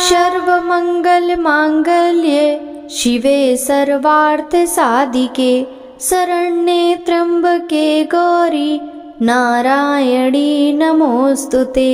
सर्वमंगल मांगल्ये शिवे सर्वार्थ साधिके शरण्ये त्र्यंबके गौरी नारायणी नमोस्तुते।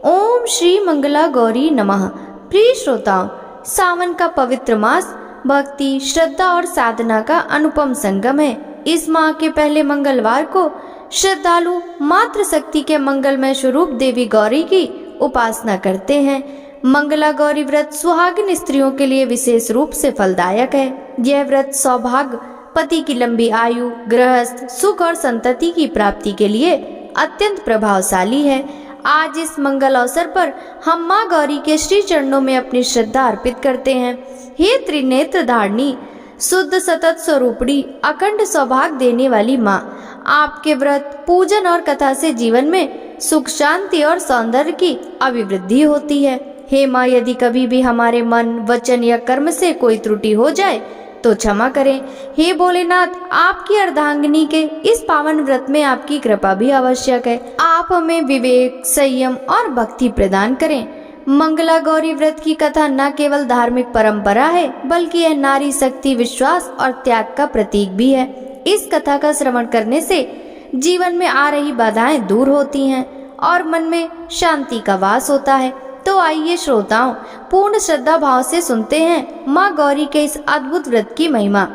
ओम श्री मंगला गौरी नमः। प्रिय श्रोताओं, सावन का पवित्र मास भक्ति, श्रद्धा और साधना का अनुपम संगम है। इस माह के पहले मंगलवार को श्रद्धालु मातृ शक्ति के मंगलमय स्वरूप देवी गौरी की उपासना करते हैं। मंगला गौरी व्रत सुहागिन स्त्रियों के लिए विशेष रूप से फलदायक है। यह व्रत सौभाग्य, पति की लंबी आयु, गृहस्थ सुख और संतति की प्राप्ति के लिए अत्यंत प्रभावशाली है। आज इस मंगल अवसर पर हम माँ गौरी के श्री चरणों में अपनी श्रद्धा अर्पित करते हैं। हे त्रिनेत्र धारिणी, शुद्ध सतत स्वरूपणी, अखंड सौभाग्य देने वाली माँ, आपके व्रत, पूजन और कथा से जीवन में सुख, शांति और सौंदर्य की अभिवृद्धि होती है। हे माँ, यदि कभी भी हमारे मन, वचन या कर्म से कोई त्रुटि हो जाए तो क्षमा करें। हे भोलेनाथ, आपकी अर्धांगिनी के इस पावन व्रत में आपकी कृपा भी आवश्यक है। आप हमें विवेक, संयम और भक्ति प्रदान करें। मंगला गौरी व्रत की कथा न केवल धार्मिक परंपरा है, बल्कि यह नारी शक्ति, विश्वास और त्याग का प्रतीक भी है। इस कथा का श्रवण करने से जीवन में आ रही बाधाएं दूर होती हैं और मन में शांति का वास होता है। तो आइए श्रोताओं, पूर्ण श्रद्धा भाव से सुनते हैं माँ गौरी के इस अद्भुत व्रत की महिमा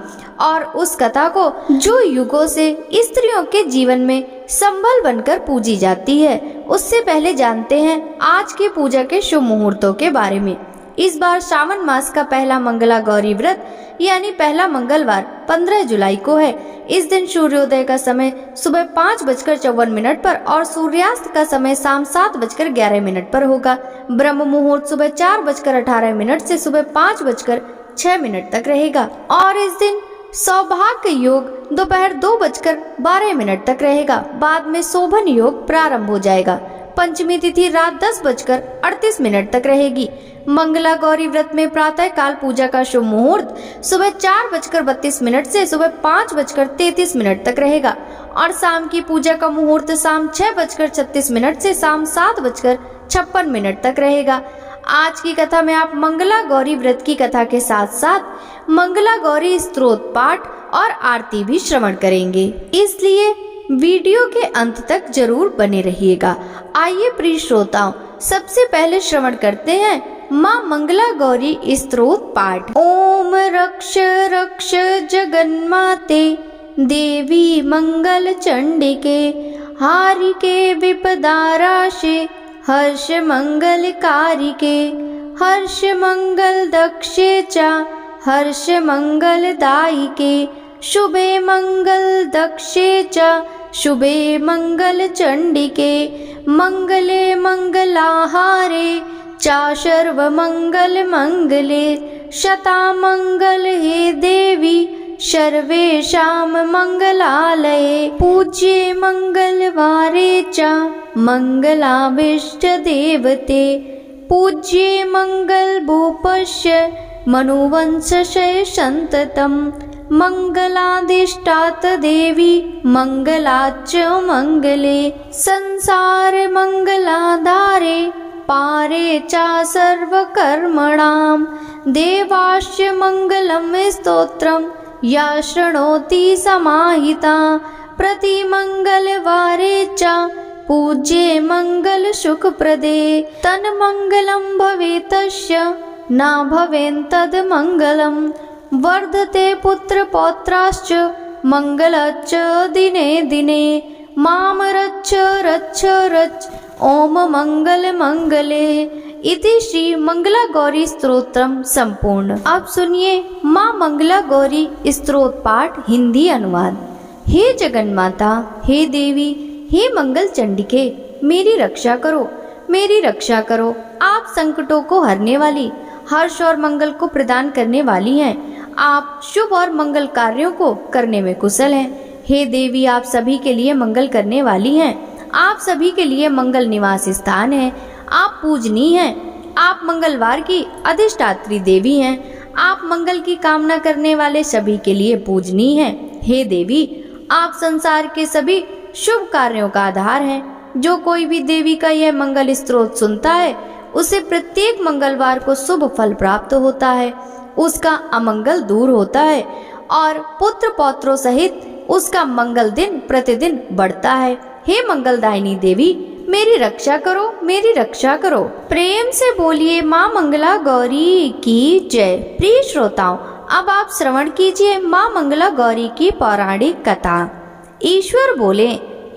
और उस कथा को जो युगों से स्त्रियों के जीवन में संबल बनकर पूजी जाती है। उससे पहले जानते हैं आज के पूजा के शुभ मुहूर्तों के बारे में। इस बार श्रावण मास का पहला मंगला गौरी व्रत यानी पहला मंगलवार 15 जुलाई को है। इस दिन सूर्योदय का समय सुबह 5:54 पर और सूर्यास्त का समय शाम 7:11 पर होगा। ब्रह्म मुहूर्त सुबह 4:18 से सुबह 5:06 तक रहेगा और इस दिन सौभाग्य योग दोपहर 2:12 तक रहेगा। बाद में शोभन योग प्रारंभ हो जाएगा। पंचमी तिथि रात 10:38 तक रहेगी। मंगला गौरी व्रत में प्रातः काल पूजा का शुभ मुहूर्त सुबह 4:32 से सुबह 5:33 तक रहेगा और शाम की पूजा का मुहूर्त शाम 6:36 से शाम 7:56 तक रहेगा। आज की कथा में आप मंगला गौरी व्रत की कथा के साथ साथ मंगला गौरी स्तोत्र पाठ और आरती भी श्रवण करेंगे, इसलिए वीडियो के अंत तक जरूर बने रहिएगा। आइए प्रिय श्रोताओं, सबसे पहले श्रवण करते हैं माँ मंगला गौरी स्तोत्र पाठ। ओम रक्ष रक्ष जगन्माते देवी मंगल चंडिके हारिके विपदाराशे हर्ष मंगल कारिके हर्ष मंगल दक्षे च हर्ष मंगल दायिके शुभे मंगल दक्षे च शुभे मंगल चंडिके मंगले मंगलाहारे चा सर्व मंगल मंगले शता मंगल हे देवी सर्वेषां मंगलालये पूज्ये मंगलवारे च मंगलाभीष्ट देवते पूज्ये मंगल भूपस्य मनुवंशस्य संततम् मंगलाधिष्ठात देवी मंगलाच्च मंगले संसार मंगलाधारे पारे चा सर्वकर्मणां देवाश्च मंगलम स्तोत्रम् या शृणोति समाहिता प्रति मंगलवारे च पूज्ये मंगल सुखप्रदे तन्मंगलं भवेतस्य न भवेन्तद् मंगलम् वर्धते पुत्र पौत्राश्च मंगलच्च दिने दिने माम रच्छ रच्छ रच्छ ओम मंगल मंगले। इति श्री मंगला गौरी स्तोत्रम संपूर्ण। अब सुनिए माँ मंगला गौरी स्तोत्र पाठ हिंदी अनुवाद। हे जगन्माता, हे देवी, हे मंगल चंडिके, मेरी रक्षा करो, मेरी रक्षा करो। आप संकटों को हरने वाली, हर्ष और मंगल को प्रदान करने वाली हैं। आप शुभ और मंगल कार्यों को करने में कुशल हैं। हे देवी, आप सभी के लिए मंगल करने वाली हैं। आप सभी के लिए मंगल निवास स्थान है। आप पूजनीय हैं। आप मंगलवार की अधिष्ठात्री देवी हैं। आप मंगल की कामना करने वाले सभी के लिए पूजनीय हैं। हे देवी, आप संसार के सभी शुभ कार्यों का आधार हैं। जो कोई भी देवी का यह मंगल स्तोत्र सुनता है उसे प्रत्येक मंगलवार को शुभ फल प्राप्त होता है, उसका अमंगल दूर होता है और पुत्र पौत्रों सहित उसका मंगल दिन प्रतिदिन बढ़ता है। हे मंगलदायिनी देवी, मेरी रक्षा करो, मेरी रक्षा करो। प्रेम से बोलिए माँ मंगला गौरी की जय। प्रिय श्रोताओं, अब आप श्रवण कीजिए माँ मंगला गौरी की पौराणिक कथा। ईश्वर बोले,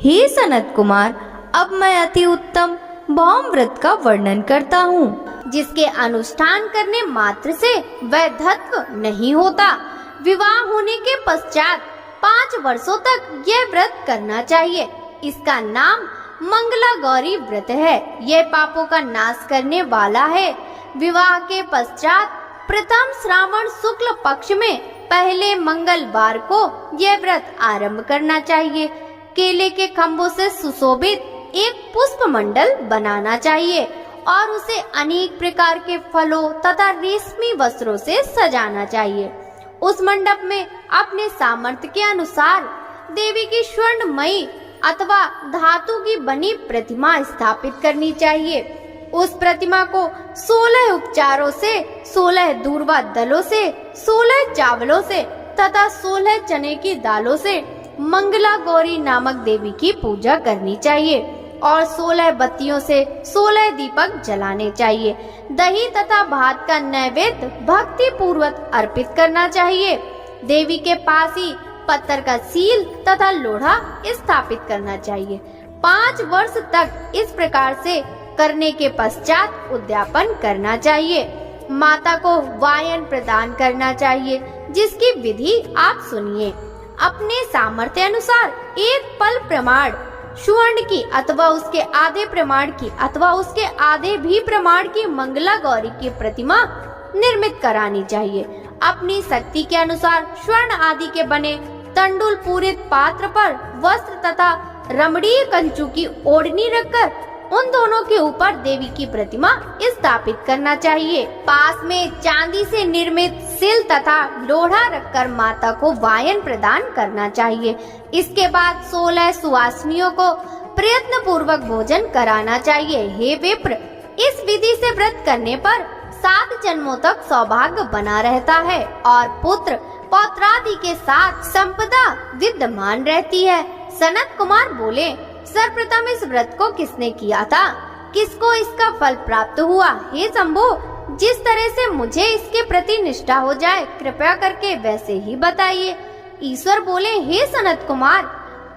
हे सनत कुमार, अब मैं अति उत्तम भौम व्रत का वर्णन करता हूँ, जिसके अनुष्ठान करने मात्र से वैधत्व नहीं होता। विवाह होने के पश्चात 5 वर्षों तक यह व्रत करना चाहिए। इसका नाम मंगला गौरी व्रत है। यह पापों का नाश करने वाला है। विवाह के पश्चात प्रथम श्रावण शुक्ल पक्ष में पहले मंगलवार को यह व्रत आरंभ करना चाहिए। केले के खंभों से सुशोभित एक पुष्प मंडल बनाना चाहिए और उसे अनेक प्रकार के फलों तथा रेशमी वस्त्रों से सजाना चाहिए। उस मंडप में अपने सामर्थ्य के अनुसार देवी की स्वर्णमयी अथवा धातु की बनी प्रतिमा स्थापित करनी चाहिए। उस प्रतिमा को 16 उपचारों से, 16 दूर्वा दलों से, 16 चावलों से तथा 16 चने की दालों से मंगला गौरी नामक देवी की पूजा करनी चाहिए और 16 बत्तियों से 16 दीपक जलाने चाहिए। दही तथा भात का नैवेद्य भक्ति पूर्वक अर्पित करना चाहिए। देवी के पास ही पत्थर का सील तथा लोढ़ा स्थापित करना चाहिए। 5 वर्ष तक इस प्रकार से करने के पश्चात उद्यापन करना चाहिए। माता को वायन प्रदान करना चाहिए, जिसकी विधि आप सुनिए। अपने सामर्थ्य अनुसार एक पल प्रमाण स्वर्ण की अथवा उसके आधे प्रमाण की अथवा उसके आधे भी प्रमाण की मंगला गौरी की प्रतिमा निर्मित करानी चाहिए। अपनी शक्ति के अनुसार स्वर्ण आदि के बने तंडुल पूरित पात्र पर वस्त्र तथा रमणीय कंचू की ओढ़नी रखकर उन दोनों के ऊपर देवी की प्रतिमा स्थापित करना चाहिए। पास में चांदी से निर्मित सिल तथा लोढ़ा रखकर माता को वायन प्रदान करना चाहिए। इसके बाद 16 सुवासिनियों को प्रयत्न पूर्वक भोजन कराना चाहिए। हे विप्र, इस विधि से व्रत करने पर 7 जन्मों तक सौभाग्य बना रहता है और पुत्र पौत्रादि के साथ संपदा विद्यमान रहती है। सनत कुमार बोले, सर्वप्रथम इस व्रत को किसने किया था? किसको इसका फल प्राप्त हुआ? हे शंभो, जिस तरह से मुझे इसके प्रति निष्ठा हो जाए, कृपया करके वैसे ही बताइए। ईश्वर बोले, हे सनत कुमार,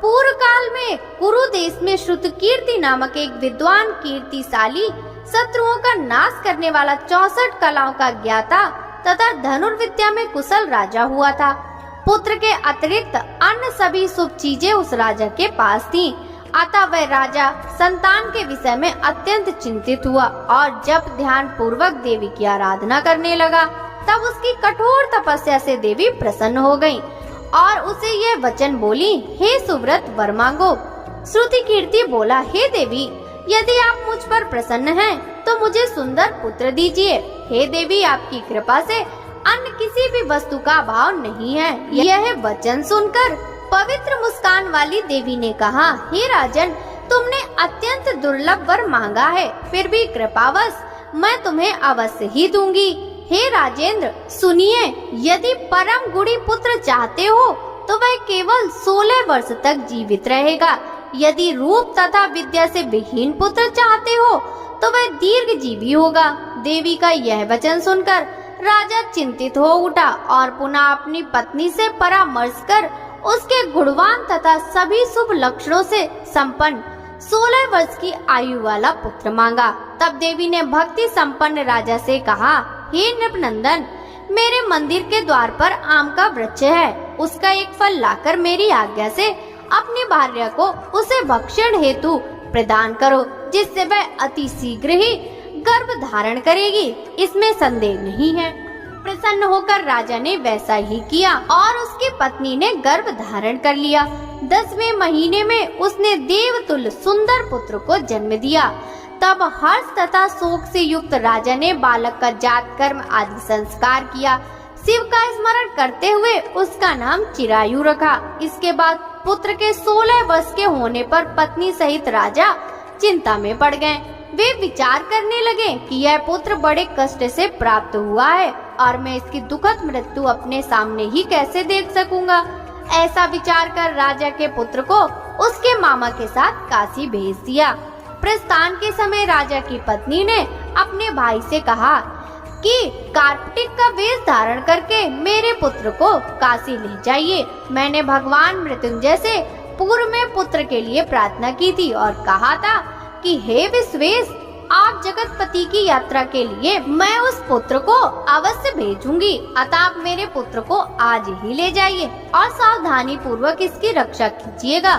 पूर्व काल में कुरु देश में श्रुतकीर्ति नामक एक विद्वान कीर्तिशाली शत्रुओं का नाश करने वाला 64 कलाओं का ज्ञाता तथा धनुर्विद्या में कुशल राजा हुआ था। पुत्र के अतिरिक्त अन्य सभी शुभ चीजें उस राजा के पास थीं। अतः वह राजा संतान के विषय में अत्यंत चिंतित हुआ और जब ध्यान पूर्वक देवी की आराधना करने लगा, तब उसकी कठोर तपस्या से देवी प्रसन्न हो गईं और उसे यह वचन बोली, हे सुव्रत वर मांगो। श्रुति कीर्ति बोला, हे देवी, यदि आप मुझ पर प्रसन्न हैं, तो मुझे सुंदर पुत्र दीजिए। हे देवी, आपकी कृपा से अन्य किसी भी वस्तु का अभाव नहीं है। यह वचन सुनकर पवित्र मुस्कान वाली देवी ने कहा, हे राजन, तुमने अत्यंत दुर्लभ वर मांगा है, फिर भी कृपावश मैं तुम्हें अवश्य ही दूंगी। हे राजेंद्र, सुनिए, यदि परम गुणी पुत्र चाहते हो तो वह केवल 16 वर्ष तक जीवित रहेगा। यदि रूप तथा विद्या से विहीन पुत्र चाहते हो तो वह दीर्घ जीवी होगा। देवी का यह वचन सुनकर राजा चिंतित हो उठा और पुनः अपनी पत्नी से परामर्श कर उसके गुणवान तथा सभी शुभ लक्षणों से संपन्न 16 वर्ष की आयु वाला पुत्र मांगा। तब देवी ने भक्ति संपन्न राजा से कहा, हे नृपनंदन, मेरे मंदिर के द्वार पर आम का वृक्ष है, उसका एक फल लाकर मेरी आज्ञा से अपनी भार्या को उसे भक्षण हेतु प्रदान करो, जिससे वह अति शीघ्र ही गर्भ धारण करेगी, इसमें संदेह नहीं है। प्रसन्न होकर राजा ने वैसा ही किया और उसकी पत्नी ने गर्भ धारण कर लिया। 10वें महीने में उसने देवतुल्य सुंदर पुत्र को जन्म दिया। तब हर्ष तथा शोक से युक्त राजा ने बालक का जात कर्म आदि संस्कार किया। शिव का स्मरण करते हुए उसका नाम चिरायु रखा। इसके बाद पुत्र के 16 वर्ष के होने पर पत्नी सहित राजा चिंता में पड़ गए। वे विचार करने लगे कि यह पुत्र बड़े कष्ट से प्राप्त हुआ है और मैं इसकी दुखद मृत्यु अपने सामने ही कैसे देख सकूंगा। ऐसा विचार कर राजा के पुत्र को उसके मामा के साथ काशी भेज दिया। प्रस्थान के समय राजा की पत्नी ने अपने भाई से कहा कि कार्तिक का वेश धारण करके मेरे पुत्र को काशी ले जाइए। मैंने भगवान मृत्युंजय से पूर्व में पुत्र के लिए प्रार्थना की थी और कहा था कि हे विश्वेश, आप जगतपति की यात्रा के लिए मैं उस पुत्र को अवश्य भेजूंगी, अतः आप मेरे पुत्र को आज ही ले जाइए और सावधानी पूर्वक इसकी रक्षा कीजिएगा।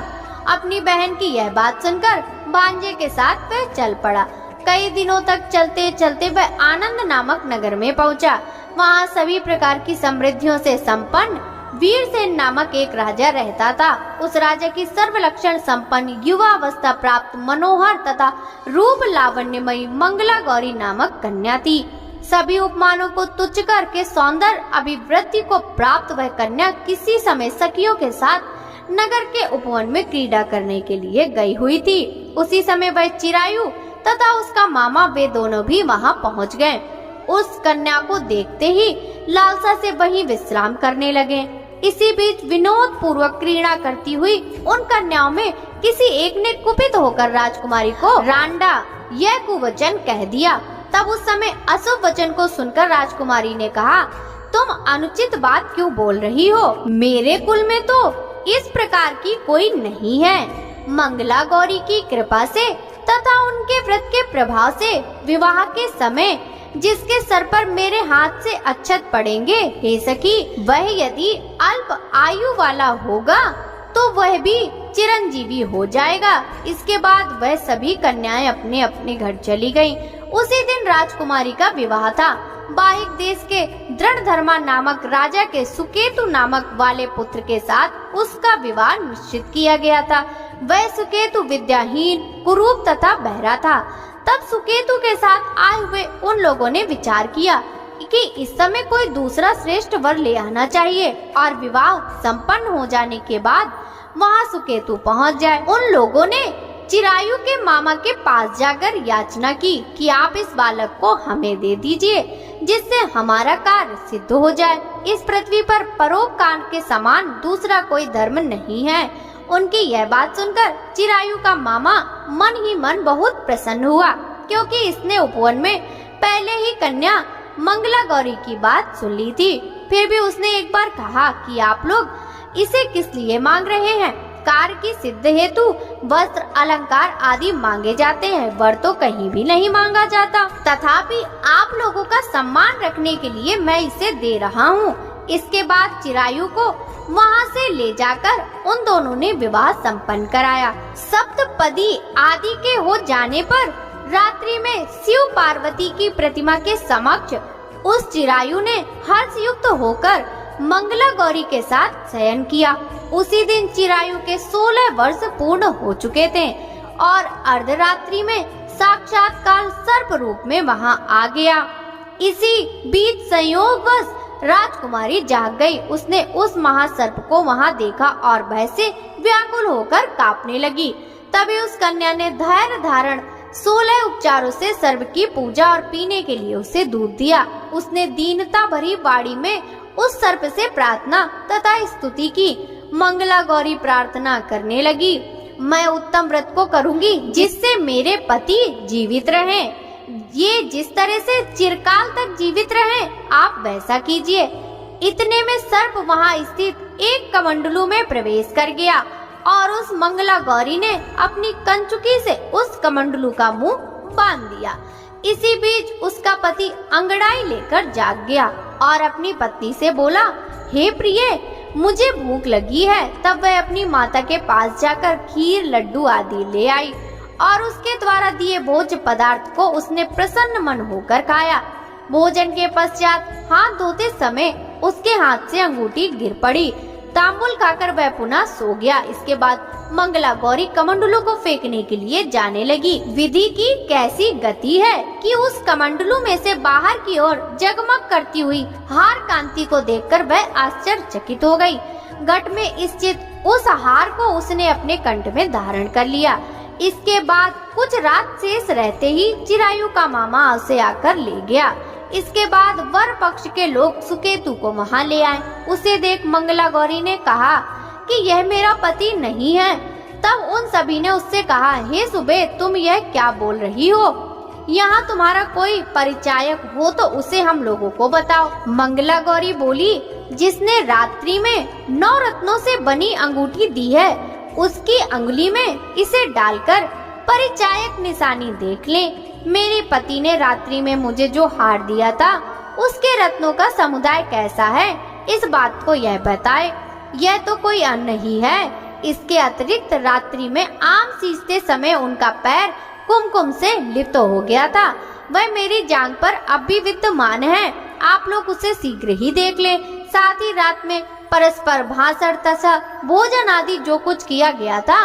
अपनी बहन की यह बात सुनकर भांजे के साथ वह चल पड़ा। कई दिनों तक चलते चलते वह आनंद नामक नगर में पहुंचा। वहां सभी प्रकार की समृद्धियों से संपन्न वीरसेन नामक एक राजा रहता था। उस राजा की सर्वलक्षण संपन्न युवा अवस्था प्राप्त मनोहर तथा रूप लावण्यमयी मंगला गौरी नामक कन्या थी। सभी उपमानों को तुच्छ करके सौंदर्य अभिवृद्धि को प्राप्त वह कन्या किसी समय सखियों के साथ नगर के उपवन में क्रीड़ा करने के लिए गई हुई थी। उसी समय वह चिरायु तथा उसका मामा वे दोनों भी वहां पहुंच गए। उस कन्या को देखते ही लालसा से वहीं विश्राम करने लगे। इसी बीच विनोद पूर्वक क्रीड़ा करती हुई उन कन्याओं में किसी एक ने कुपित होकर राजकुमारी को रांडा यह कुवचन कह दिया। तब उस समय अशुभ वचन को सुनकर राजकुमारी ने कहा, तुम अनुचित बात क्यों बोल रही हो? मेरे कुल में तो इस प्रकार की कोई नहीं है। मंगला गौरी की कृपा से तथा उनके व्रत के प्रभाव से विवाह के समय जिसके सर पर मेरे हाथ से अक्षत पड़ेंगे, हे सखी, वह यदि अल्प आयु वाला होगा तो वह भी चिरंजीवी हो जाएगा। इसके बाद वह सभी कन्याएं अपने अपने घर चली गईं। उसी दिन राजकुमारी का विवाह था। बाहिक देश के दृढ़धर्मा नामक राजा के सुकेतु नामक वाले पुत्र के साथ उसका विवाह निश्चित किया गया था। वह सुकेतु विद्याहीन, कुरूप तथा बहरा था। तब सुकेतु के साथ आए हुए उन लोगों ने विचार किया कि इस समय कोई दूसरा श्रेष्ठ वर ले आना चाहिए और विवाह संपन्न हो जाने के बाद वहां सुकेतु पहुंच जाए। उन लोगों ने चिरायु के मामा के पास जाकर याचना की कि आप इस बालक को हमें दे दीजिए, जिससे हमारा कार्य सिद्ध हो जाए। इस पृथ्वी पर परोपकार के समान दूसरा कोई धर्म नहीं है। उनकी यह बात सुनकर चिरायु का मामा मन ही मन बहुत प्रसन्न हुआ, क्योंकि इसने उपवन में पहले ही कन्या मंगला गौरी की बात सुन ली थी। फिर भी उसने एक बार कहा कि आप लोग इसे किस लिए मांग रहे हैं? कार्य की सिद्ध हेतु वस्त्र, अलंकार आदि मांगे जाते हैं, वर तो कहीं भी नहीं मांगा जाता। तथापि आप लोगों का सम्मान रखने के लिए मैं इसे दे रहा हूँ। इसके बाद चिरायु को वहाँ से ले जाकर उन दोनों ने विवाह संपन्न कराया। सप्तपदी आदि के हो जाने पर रात्रि में शिव पार्वती की प्रतिमा के समक्ष उस चिरायु ने हर्ष युक्त होकर मंगला गौरी के साथ शयन किया। उसी दिन चिरायु के 16 वर्ष पूर्ण हो चुके थे और अर्धरात्रि में साक्षात्कार सर्प रूप में वहां आ गया। इसी बीच संयोगवश राजकुमारी जाग गई। उसने उस महासर्प को वहां देखा और भय से व्याकुल होकर कांपने लगी। तभी उस कन्या ने धैर्य धारण 16 उपचारों से सर्प की पूजा और पीने के लिए उसे दूध दिया। उसने दीनता भरी वाणी में उस सर्प से प्रार्थना तथा स्तुति की। मंगला गौरी प्रार्थना करने लगी, मैं उत्तम व्रत को करूंगी जिससे मेरे पति जीवित रहें। ये जिस तरह से चिरकाल तक जीवित रहें, आप वैसा कीजिए। इतने में सर्प वहां स्थित एक कमंडलू में प्रवेश कर गया और उस मंगला गौरी ने अपनी कंचुकी से उस कमंडलू का मुंह बांध दिया। इसी बीच उसका पति अंगड़ाई लेकर जाग गया और अपनी पत्नी से बोला, हे प्रिय, मुझे भूख लगी है। तब वह अपनी माता के पास जाकर खीर, लड्डू आदि ले आई और उसके द्वारा दिए भोज्य पदार्थ को उसने प्रसन्न मन होकर खाया। भोजन के पश्चात हाथ धोते समय उसके हाथ से अंगूठी गिर पड़ी। तांबुल खाकर वह पुनः सो गया। इसके बाद मंगला गौरी कमंडलू को फेंकने के लिए जाने लगी। विधि की कैसी गति है कि उस कमंडलू में से बाहर की ओर जगमग करती हुई हार कांति को देखकर वह आश्चर्यचकित हो गई। घट में स्थित उस हार को उसने अपने कंठ में धारण कर लिया। इसके बाद कुछ रात शेष रहते ही चिरायु का मामा उसे आकर ले गया। इसके बाद वर पक्ष के लोग सुकेतु को वहाँ ले आए। उसे देख मंगला गौरी ने कहा कि यह मेरा पति नहीं है। तब उन सभी ने उससे कहा, हे सुबे, तुम यह क्या बोल रही हो? यहाँ तुम्हारा कोई परिचायक हो तो उसे हम लोगों को बताओ। मंगला गौरी बोली, जिसने रात्रि में 9 रत्नों से बनी अंगूठी दी है, उसकी अंगुली में इसे डालकर परिचायक निशानी देख ले। मेरे पति ने रात्रि में मुझे जो हार दिया था, उसके रत्नों का समुदाय कैसा है, इस बात को यह बताए। यह तो कोई अन्य ही है। इसके अतिरिक्त रात्रि में आम सींचते समय उनका पैर कुमकुम से लिप्त हो गया था। वह मेरी जांघ पर अब भी विद्यमान है। आप लोग उसे शीघ्र ही देख ले। साथ ही रात में परस्पर भाषण तथा भोजन आदि जो कुछ किया गया था,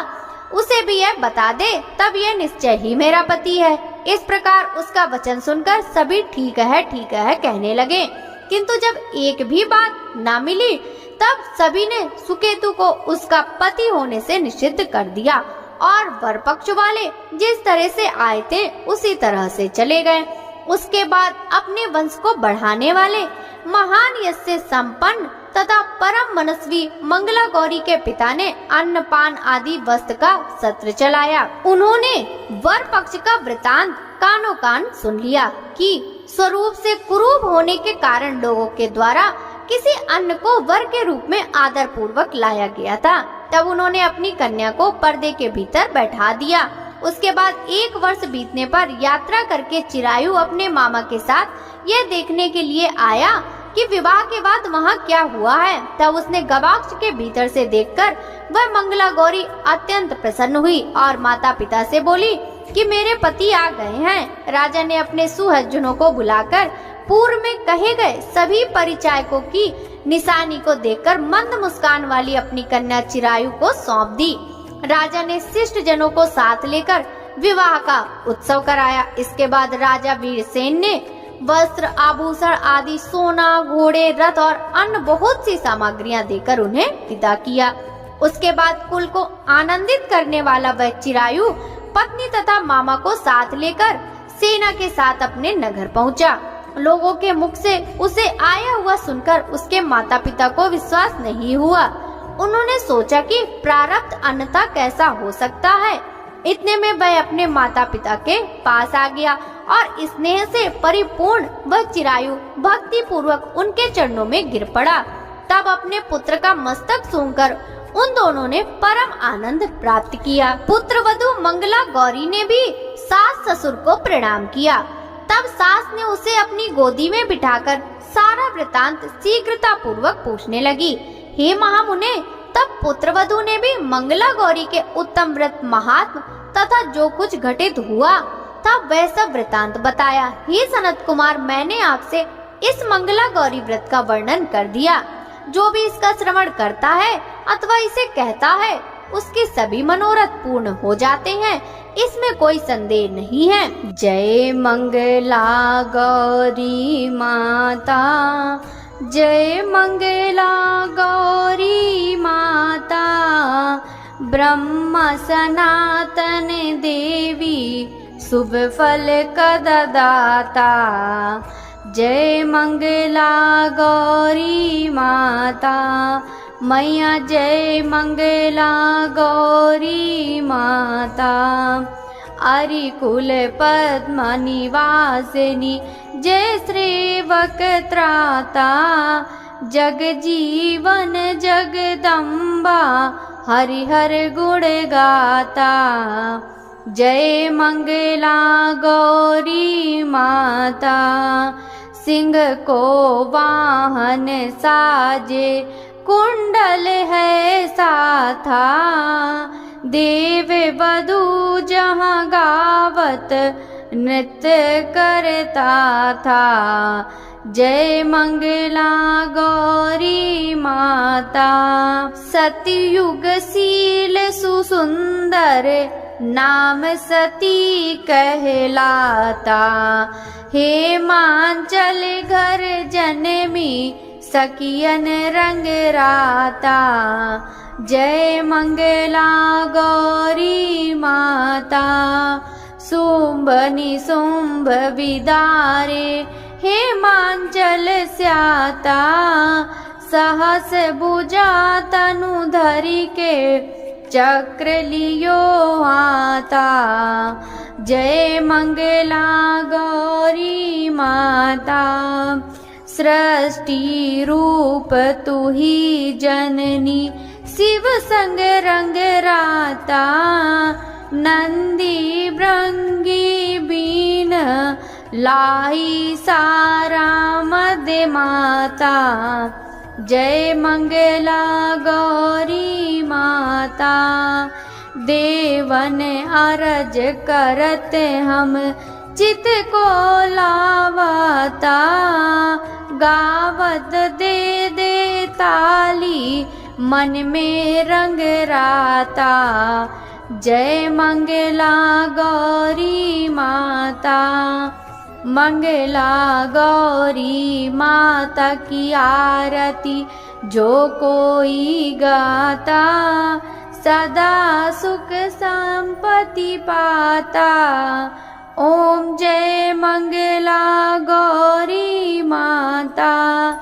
उसे भी यह बता दे, तब यह निश्चय ही मेरा पति है। इस प्रकार उसका वचन सुनकर सभी ठीक है कहने लगे। किंतु जब एक भी बात ना मिली, तब सभी ने सुकेतु को उसका पति होने से निषिद्ध कर दिया और वर पक्ष वाले जिस तरह से आए थे उसी तरह से चले गए। उसके बाद अपने वंश को बढ़ाने वाले महान यश से संपन्न तथा परम मनस्वी मंगला गौरी के पिता ने अन्नपान आदि वस्त्र का सत्र चलाया। उन्होंने वर पक्ष का वृतांत कानो कान सुन लिया कि स्वरूप से कुरूप होने के कारण लोगों के द्वारा किसी अन्य को वर के रूप में आदर पूर्वक लाया गया था। तब उन्होंने अपनी कन्या को पर्दे के भीतर बैठा दिया। उसके बाद 1 वर्ष बीतने पर यात्रा करके चिरायु अपने मामा के साथ यह देखने के लिए आया कि विवाह के बाद वहाँ क्या हुआ है। तब उसने गवाक्ष के भीतर से देखकर वह मंगला गौरी अत्यंत प्रसन्न हुई और माता पिता से बोली कि मेरे पति आ गए हैं। राजा ने अपने सुहज्जनों को बुलाकर पूर्व में कहे गए सभी परिचायकों की निशानी को देखकर मंद मुस्कान वाली अपनी कन्या चिरायु को सौंप दी। राजा ने शिष्ट जनों को साथ लेकर विवाह का उत्सव कराया। इसके बाद राजा वीरसेन ने वस्त्र आभूषण आदि सोना, घोड़े, रथ और अन्य बहुत सी सामग्रियां देकर उन्हें विदा किया। उसके बाद कुल को आनंदित करने वाला वह चिरायु पत्नी तथा मामा को साथ लेकर सेना के साथ अपने नगर पहुंचा। लोगों के मुख से उसे आया हुआ सुनकर उसके माता पिता को विश्वास नहीं हुआ। उन्होंने सोचा कि प्रारब्ध अन्यथा कैसा हो सकता है। इतने में वह अपने माता पिता के पास आ गया और स्नेह से परिपूर्ण वह चिरायु भक्ति पूर्वक उनके चरणों में गिर पड़ा। तब अपने पुत्र का मस्तक सूंघकर उन दोनों ने परम आनंद प्राप्त किया। पुत्र वधू मंगला गौरी ने भी सास ससुर को प्रणाम किया। तब सास ने उसे अपनी गोदी में बिठाकर सारा वृतांत शीघ्रता पूर्वक पूछने लगी। हे महामुने, तब पुत्र वधू ने भी मंगला गौरी के उत्तम व्रत महात्म तथा जो कुछ घटित हुआ तब वह सब वृतांत बताया। हे सनत कुमार, मैंने आपसे इस मंगला गौरी व्रत का वर्णन कर दिया। जो भी इसका श्रवण करता है अथवा इसे कहता है, उसके सभी मनोरथ पूर्ण हो जाते हैं, इसमें कोई संदेह नहीं है। जय मंगला गौरी माता, जय मंगला गौरी माता, ब्रह्म सनातन देवी शुभ फल कदाता। जय मंगला गौरी माता, मैया जय मंगला गौरी माता। अरिकुल पद्म निवासिनी जय श्रेवक त्राता, जग जीवन जगदम्बा हरिहर गुण गाता। जय मंगला गौरी माता, सिंह को वाहन साजे कुंडल है साथा, देव वधू जहाँ गावत नृत्य करता था। जय मंगला गौरी माता, सतयुग शील सुसुंदर नाम सती कहलाता। हे मांचल घर जनमी सखियन रंग राता, जय मंगला गौरी माता। शुंभ निशुंभ विदारे हेमांचल स्याता। सहस भुजा तनु धरि के चक्र लियो आता। जय मंगला गौरी माता। सृष्टि रूप तू ही जननी शिव संग रंग राता। नंदी भृंगी बीन लाई सारा मध्य माता। जय मंगला गौरी माता। देवन अरज करत हम चित को लावता। गावत दे दे ताली मन में रंग राता। जय मंगला गौरी माता। मंगला गौरी माता की आरती जो कोई गाता। सदा सुख संपत्ति पाता। ओम जय मंगला गौरी माता।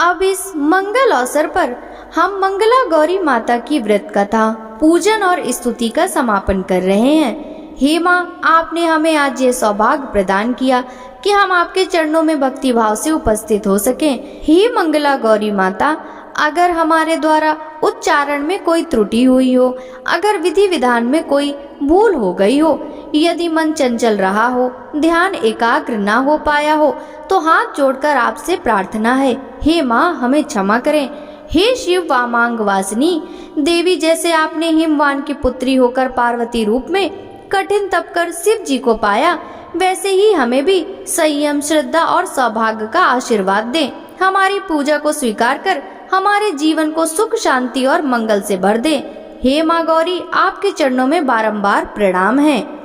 अब इस मंगल अवसर पर हम मंगला गौरी माता की व्रत कथा, पूजन और स्तुति का समापन कर रहे हैं। हे माँ, आपने हमें आज ये सौभाग्य प्रदान किया कि हम आपके चरणों में भक्ति भाव से उपस्थित हो सकें। हे मंगला गौरी माता, अगर हमारे द्वारा उच्चारण में कोई त्रुटि हुई हो, अगर विधि विधान में कोई भूल हो गई हो, यदि मन चंचल रहा हो, ध्यान एकाग्र ना हो पाया हो, तो हाथ जोड़कर आपसे प्रार्थना है, हे माँ हमें क्षमा करें। हे शिव वामांग वासिनी देवी, जैसे आपने हिमवान की पुत्री होकर पार्वती रूप में कठिन तप कर शिव जी को पाया, वैसे ही हमें भी संयम, श्रद्धा और सौभाग्य का आशीर्वाद दें। हमारी पूजा को स्वीकार कर हमारे जीवन को सुख, शांति और मंगल से भर दे। हे माँ गौरी, आपके चरणों में बारंबार प्रणाम है।